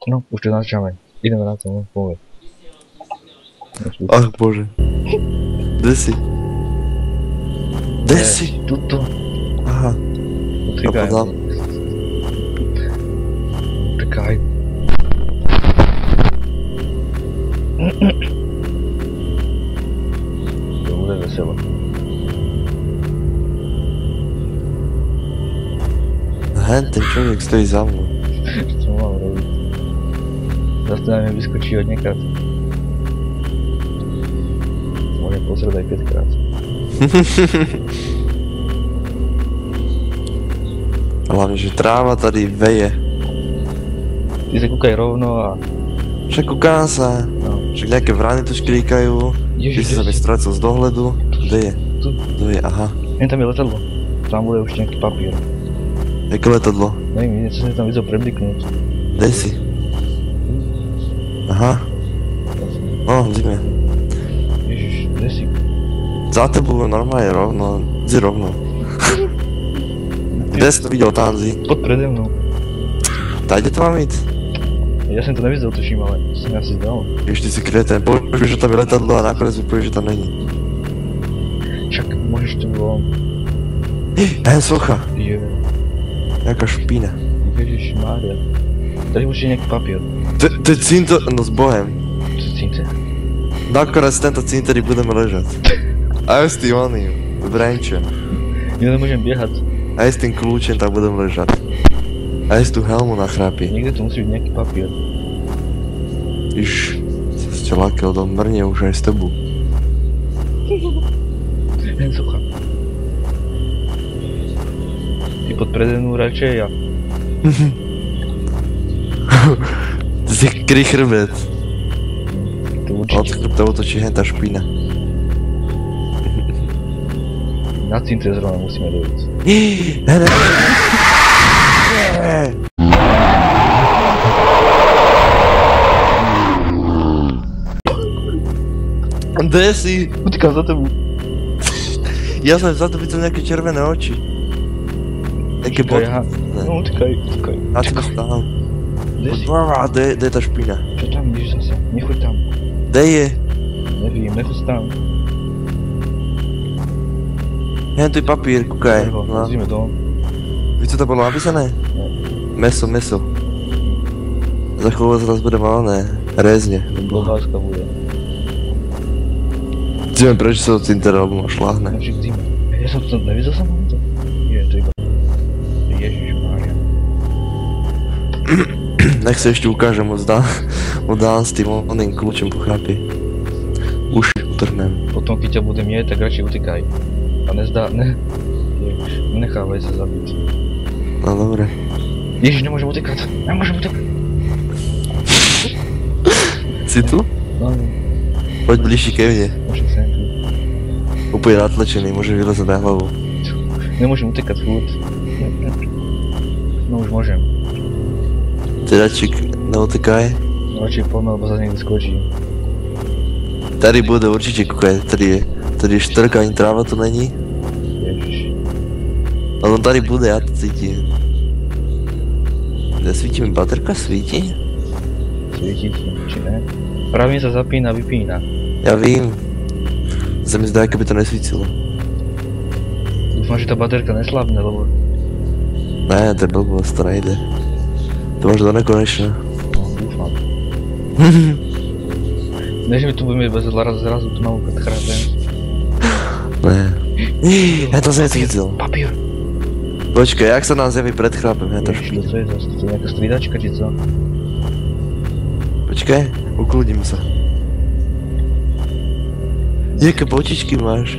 No, už to začáme. Ideme na to, no, povedz. Ach bože. Kde si? Kde si? Tuto. Aha. Utrikaj. Napadám. Utrikaj. To bude veselo. Hen, ten človek stojí za mnou. Čo mám robiť? Zase na mňa vyskočí od niekad. Môžem pozrieť aj 5 krát. Hlavne, že tráva tady veje. Ty sa kúkaj rovno a... Však kúkám sa. No. Však nejaké vrany tu škríkajú. Ty si sa mi strácil z dohľadu. Kde je? Tu. Tu je, aha. Jen tam je letadlo. Tam bude už nejaký papír. Jaké letadlo? Neviem, niečo som tam videl prebliknúť. Kde si? Aha. No, zime. Ježiš, kde si? Za tebou normálne rovno. Zi rovno. Kde si to videl tam, Zi? Pod prede mnou. Tady to mám ísť? Ja som to nevidel, tuším, ale to som asi zdal. Ešte si kreten, povieš, že tam je letadlo a nakoniec mi povieš, že tam není. Však môžeš to bolo... Socha. Je... Jaká špína. Ježiš Mária. Tady určite nejaký papier. To je cinto... No s bohem. To je cince. Nakonec tento cintorí budeme ležať. Aj s tým oným. Brančem. Ja nemôžem biehať. Aj s tým kľúčem tak budem ležať. Aj s tú helmu na chrápi. Niekde tu musí byť nejaký papier. Iš, sa ste lakel do mrne už aj s tebou. Len sucha. Ty pod predenú radšej ja. Ty si kry chrbet. To Od určite. chrbta otočí hen tá špína. Na cince zrovna musíme dojsť. Ne. Kde si? Utekám za tebou. Ja som za to videl nejaké červené oči. Nejaké Utekaj, bodky. aha. No utekaj. A ty tam. Kde si? Kde je tá špína? Čo tam ideš zase? Nechoď tam. Kde je? Nevím, nechoď tam. Hen tu je papír, kúkaj. No. No. Zíme dom. Víš, co to bolo napísané? No. Meso. Za chvíľu zraz bude malé rezne. Globálska bude. Zime, prečo sa od cintera, lebo ma šláhne. Však zime. Ja som to nevidel som to. Je to iba. Ježiš Mária. Nech sa ešte ukážem, dám s tým oným kľúčom po chrapi. Uši utrhnem. Potom keď ťa budem jeť, tak radšej utekaj. A Ježiš, nechávaj sa zabiť. No dobre. Ježiš, nemôžem utekať. Si tu? No, Poď bližšie ke mne. môžem sem tu. Úplne natlačený, môžem vylezať na hlavu. Nemôžem utekať furt. No už môžem. Tedačik, neutekaj. No radšej poďme, lebo zase niekto skočí. Tady bude určite, kúkaj, tady je štrka, ani tráva tu není. Ježiš. Ale on tady bude, ja to cítim. Nesvíti mi baterka, svíti? Svieti ti, či ne? Pravým sa zapína, vypína. Ja vím. Sa mi zdá, keby to nesvítilo. Dúfam, že tá baterka neslabne, lebo... Ne, to je blbosť, to nejde. To máš do nekonečna. No, dúfam. Ne, že mi tu budeme bez zrazu tu na úkaz chrápem. Ne. Ja to som nesvítil. Papír! Počkaj, jak sa nám zjaví pred chrápem, ja to Ježiš, špín. to je zase, to je nejaká stridačka, či co? Počkaj, ukludím sa. Jaké bočičky máš?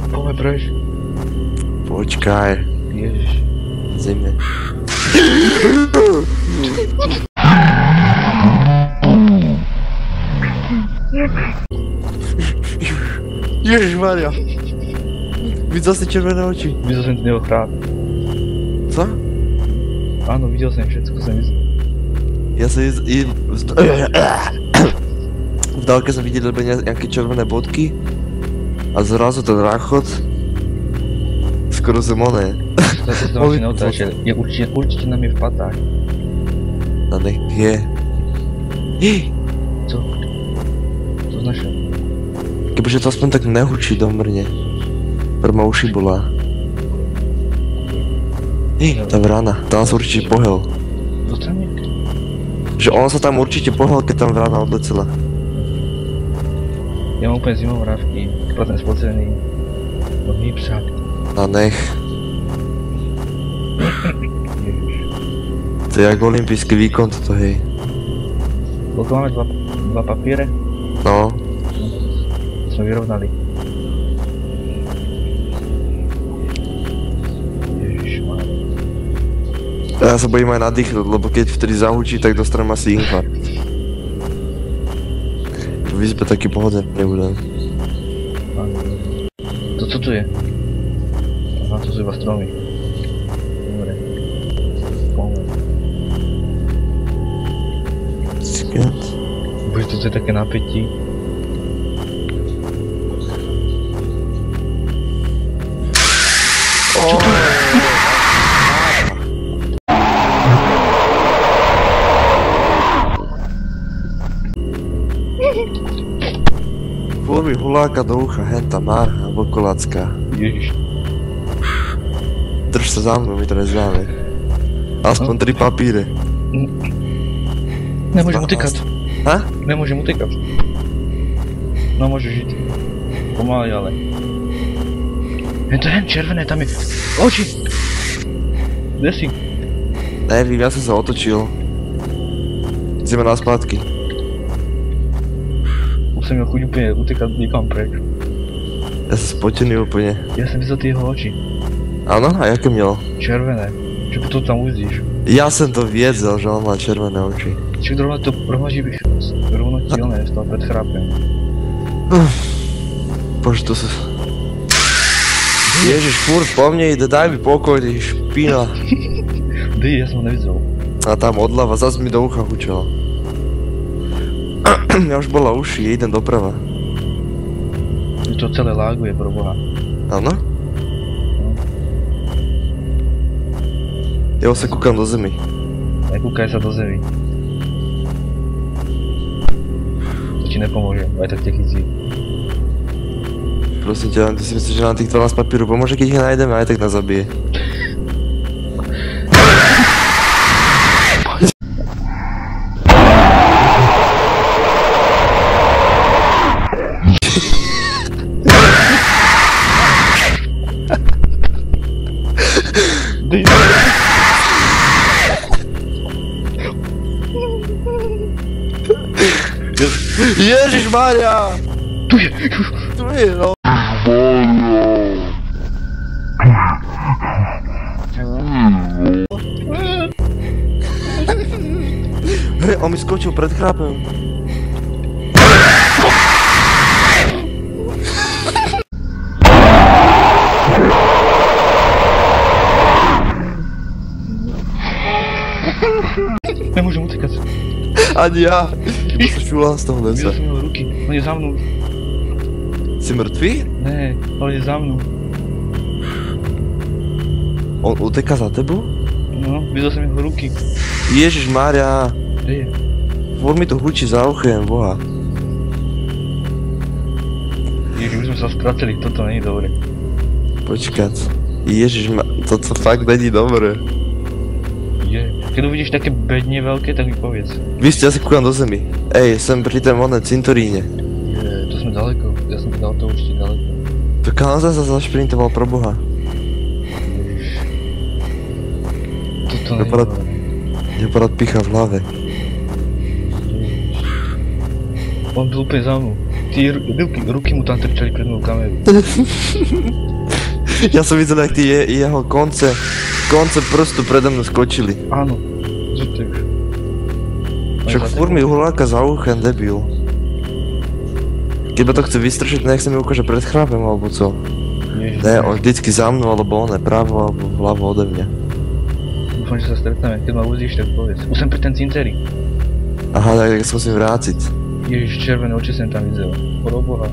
Poďme preč. Počkaj, Ježiš. zime. Ježišmaria. Videl si červené oči? Videl som tu neho chráp. Co? Áno, videl som všetko, som videl. Ja som v dálke som videl nejaké červené bodky a zrazu ten ráchod skoro som oné. To sa to vlastne neotáča. Je určite nám je v patách. A nech je. Co? Co značil? Kebyže to aspoň tak nehučí do mrne. Prma uši bola. Tá vrana, tam sa určite pohel. Dostrane? Že on sa tam určite pohel, keď tam vrana odlecela. Ja mám úplne zimovrávky, potom spocený. No hýbsak. A nech. To je jak olympijský výkon toto, hej. Koľko máme? Dva papiere? No. Sme vyrovnali. Ježišmarja. Ja sa bojím aj nadýchnuť, lebo keď vtedy zahučí, tak dostanem asi infarkt. V izbe taký pohoden nebudem. To co tu je? Aha, to sú iba stromy. Dobre. Pomer. Skat. Bože, toto je také napätí. Čo tu je? Furt mi huláka do ucha, henta marha, bokolacká. Ježiš. Drž sa za mnou, mi to neznáme. Aspoň 3 papíre. Nemôžem utekať. Ha? Nemôžem utekať. No môžeš žiť. Pomaly, ale. Je to hen červené, tam je. Oči! Kde si? Nevím, ja som sa otočil. Ideme na spátky. Už som měl chuť úplne utekať nikam preč. Ja som spotený úplne. Ja som videl tie jeho oči. Áno? A jaké měl? Červené. Čo by to tam uvidíš? Ja som to viedzel, že on má červené oči. Čiže rovno ti oné z toho pred chrápem. Bože, to sa... Ježiš, furt po mne ide, daj mi pokoj, ty špina. Ja som ho nevidel. A tam odľava, zas mi do ucha hučala. Ja už bola uši, idem doprava. To celé láguje, pro boha. Áno? Ja sa kúkam do zemi. Nekúkaj sa do zemi. To ti nepomôže, aj tak ťa chytí. Prosím ťa, ty si myslíš, že nám tých 12 papíru pomôže, keď ich nájdeme, aj tak nás zabije. Ježišmarja! Tu je! Tu je, no. Hej, on mi skočil pred chrápem. Nemôžem utekať. Ani ja. Iba sa čulám z toho lesa. Videl som jeho ruky, on je za mnou. Si mŕtvý? Ne, on je za mnou. On uteká za tebou? No, videl som jeho ruky. Ježišmarja. Kde je? Furt mi to hučí za uchem, boha. Ježiš, už sme sa skraceli, toto není dobre. Počkať. Toto fakt není dobré. Je. Keď uvidíš také bedne veľké, tak mi povedz. Vy ste, ja si kúkam do zemi. Ej, som pri tom cintoríne. Je, to sme daleko, ja som dal to určite daleko. To kam sa zašprintoval pro boha? Ježiš. Toto není Vypadá- dobré. Je porad picha v hlave. Ježiš. On byl úplne za mnou. Ty ruky mu tam trčali pred mnou kameru. Ja som videl, jak tie jeho konce prstu predo mnou skočili. Áno, čo to je už? Však furt mi huláka za uchem, debil. Keď ma to chce vystrčiť, nech sa mi ukáže pred chrápem, alebo co? Ježiš. Ne, on vždycky za mnou, alebo on je pravo, alebo vľavo ode mňa. Dúfam, že sa stretneme, keď ma uvidíš, tak povedz. Už som pri ten cinceri. Aha, tak sa musím vrátiť. Ježiš, červené oči som tam videl. Pro boha.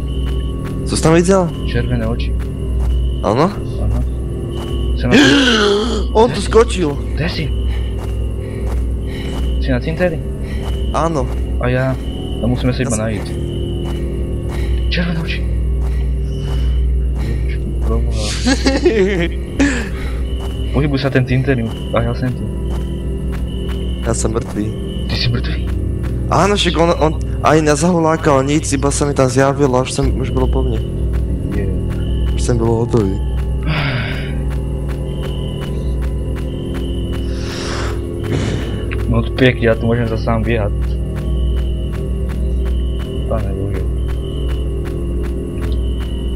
Co si tam videl? Červené oči. Áno? Aha. Som na tým... On tu skočil. Kde si? Si na cintéri? Áno. A ja... A musíme sa iba nájsť. Červené oči. Proboha. Pohybuj sa ten cintéri. A ja sem tu. Ja som mŕtvý. Ty si mŕtvý? Áno, však on aj nezahulákal nic, iba sa mi tam zjavil a už bolo po mne. Už som bol hotový. No pekne, ja tu môžem sa sám biehať. Pane Bože.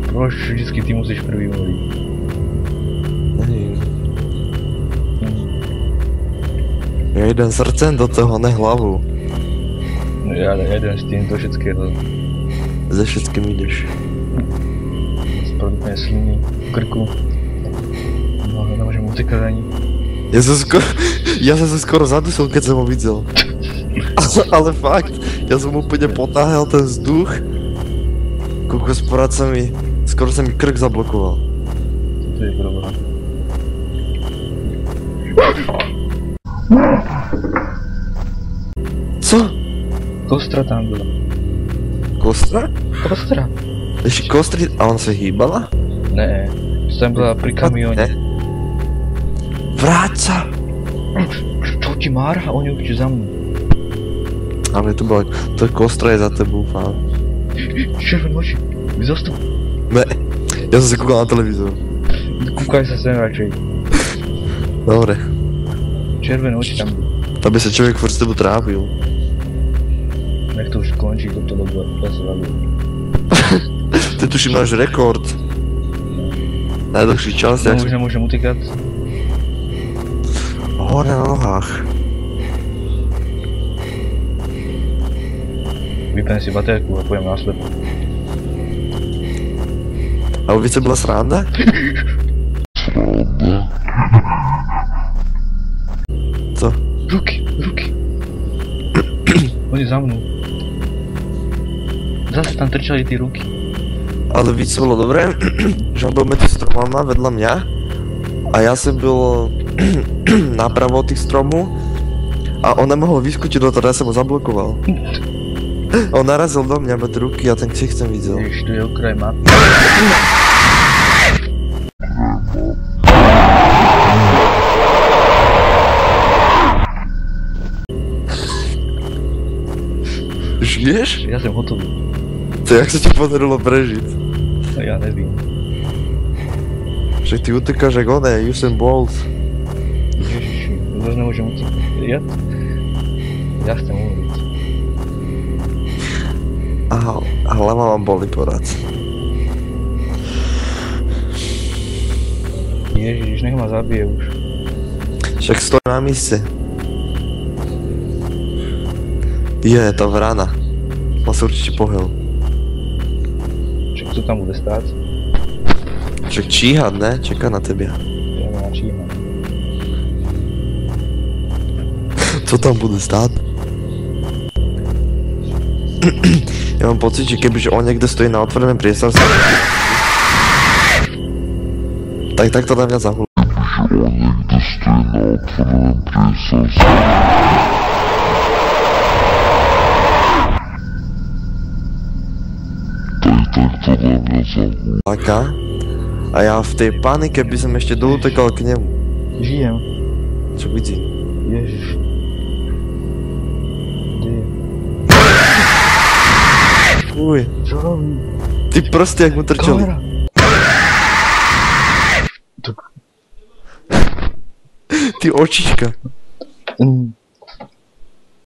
Proč vždycky ty musíš prvý mluviť? Nevím. Ja idem srdcem do toho, ne hlavu. No ja idem s tým do všetkého. Ze všetkým ideš. Spravdúplne sliny v krku. No, nemôžem utekať ani. Ja som sa skoro zadusil, keď som ho videl. Ale fakt, ja som úplne potáhal ten vzduch. Kokos, skoro sa mi krk zablokoval. To je problém. Co? Kostra tam bola. Kostra? Kostra? Ešte kostry, a ona sa hýbala? Ne, som bola pri kamióne. Vráť sa! Čo ti mára? On je určite za mnou. Ale to kostra je za tebou, fám. Červené oči, vyzostup. Ne, ja som sa kúkal na televízor. Kúkaj sa sem radšej. Dobre. Červené oči tam. Aby sa človek furt s tebou trápil. Nech to už končí, toto dobu, ja sa zabil. Ty tuším náš rekord. Najdlhší čas, jak už nemôžem utekať. Hore na nohách. Vypnem si baterku a pojem na slepo. A uvíce byla sranda? Co? Ruky. On je za mnou. Zase tam trčali ty ruky. Ale víc bylo dobré, že on byl mezi stromama vedle mě a já jsem byl napravo od těch stromů a on nemohl vyskočit do toho, já jsem ho zablokoval. On narazil do mě bez ruky a ten ksicht jsem viděl. Ježiš, tu je okraj mapy. Žiješ? Ja som hotový. To jak se ti podarilo prežít? No ja nevím. Že ty utekáš jak oné, Usain Bolt. Ježiši, zase nemôžem utekať. Ja chcem umrieť. A hlava mám boli porad. Ježiš, nech ma zabije už. Však stojí na místě. Je to vrana. On se určitě pohyl. Čo to tam bude stáť? Však číhat, ne? Čeká na tebe. Ja ma načíham. Co tam bude stát? Já mám pocit, že kebyže on někde stojí na otvoreném priestore, tak to na mě zahul. A já v té panike by som ešte doutekal k němu. Žijem. Čo vidí? Ježiš. Kde je? Uj. Čo robí? Ty prostě jak mu trčeli. Kamera. Tak. Ty očička.